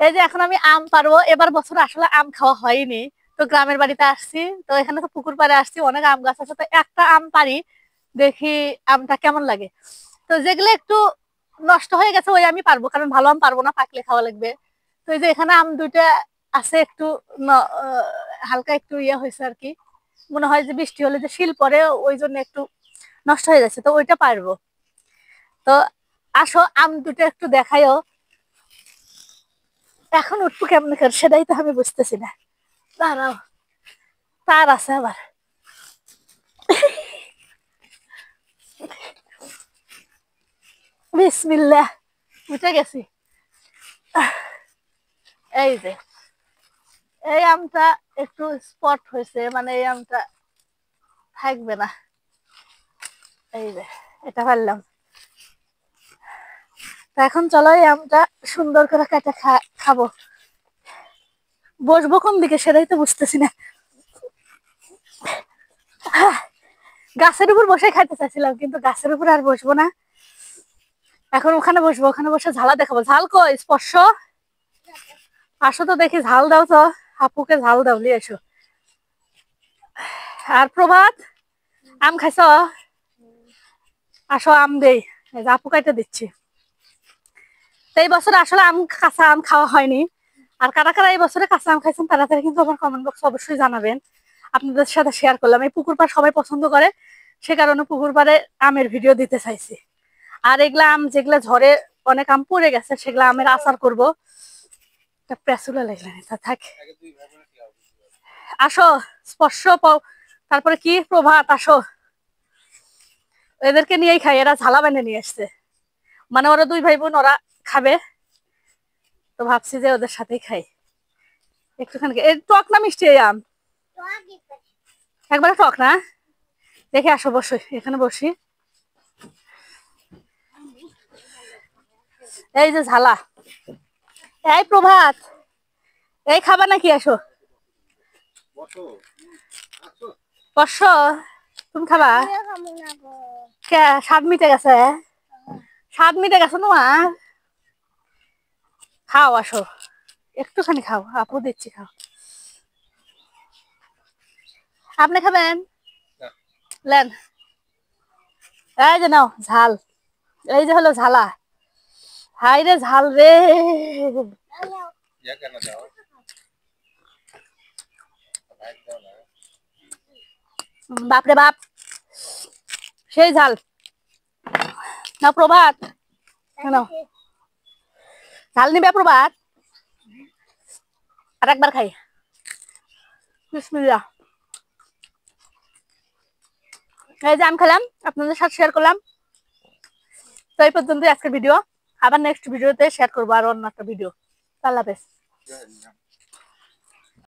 এই যে এখন আমি আম পারবো, এবার বছর আসলে আম খাওয়া হয়নি, তো গ্রামের বাড়িতে আসছি, তো এখানে তো পুকুর পাড়ে আসছি, অনেক আম গাছ আছে, তো একটা আম পারি, দেখি আমটা কেমন লাগে। তো যেগুলো একটু নষ্ট হয়ে গেছে ওই আমি পারবো, কারণ ভালো আম পারবো না, পাকলে খাওয়া লাগবে। তো এই যে এখানে আম দুইটা আছে, একটু হালকা একটু ইয়ে হয়েছে আর কি, মনে হয় যে বৃষ্টি হলে যে শিল পরে, ওই জন্য একটু নষ্ট হয়ে যাচ্ছে, তো ওইটা পারবো। তো আসো আম দুটো একটু দেখাইও। এখন উঠবো কেমন করে সেটাই তো আমি বুঝতেছি না, দাঁড়াও, তার আছে আবার। বিসমিল্লাহ, উঠে গেছি। এই যে এই আমটা একটু স্পট হয়েছে, মানে এই আমটা থাকবে না। এই যে এটা পারলাম। তো এখন চলো এই আমটা সুন্দর করে কেটে খাবো। বসবো কোন দিকে সেটাই তো বুঝতেছি না। গাছের উপর বসে খাইতে চাইছিলাম, কিন্তু গাছের উপর আর বসবো না, এখন ওখানে বসবো, ওখানে বসে ঝালা দেখাবো। ঝাল কই স্পর্শ, আসো তো দেখি, ঝাল দাও তো, আপুকে ঝাল দাও, নিয়ে এসো। আর প্রভাত, আম খাইছ? আসো আম দেই, আপু কাইতে দিচ্ছি। তো এই বছর আসলে কাঁচা আম খাওয়া হয়নি। আর কারা কারা এই বছরে কাঁচা আম খাইছেন তাড়াতাড়ি কিন্তু আমার কমেন্ট বক্সে অবশ্যই জানাবেন। আপনাদের সাথে শেয়ার করলাম, এই পুকুর পাড় সবাই পছন্দ করে, সে কারণে পুকুর পাড়ে আমের ভিডিও দিতে চাইছি। আর এগুলা আম যেগুলা ঝড়ে অনেক আম পড়ে গেছে, সেগুলা আমের আচার করবো। প্যাসুলা লাগলে থাক। আসো স্পর্শ পাও, তারপরে কি প্রভাত, আসো, এদেরকে নিয়েই খাই, এরা ঝালা বেঁধে নিয়ে আসছে, মানে ওরা দুই ভাই বোন, ওরা খাবে, তো ভাবছি যে ওদের সাথেই খাই একটুখানি। টক না মিষ্টি এই আম? একবারে টক না? দেখে আসো, বসো এখানে বসি। এই যে ঝালা। এই প্রভাত, এই খাবা নাকি? আসো বসো, তুমি খাবা? কে স্বাদ মিটে গেছে? স্বাদ মিটে গেছে তোমার? খাও, আসো একটুখানি খাও, আপু দিচ্ছি, খাও। আপনি খাবেন? লেন, এই যে নাও ঝাল, এই যে হলো ঝালা। হাই রে ঝাল রে, বাপরে বাপ, সেই ঝাল। না প্রভাত, নাও ঝাল নিবে প্রভাত? আর একবার খাই, বিসমিল্লাহ। এই যে আম খেলাম, আপনাদের সাথে শেয়ার করলাম। তো এই পর্যন্ত আজকের ভিডিও, আবার নেক্সট ভিডিওতে শেয়ার করবো আর অন্য একটা ভিডিও। আল্লাহ হাফেজ।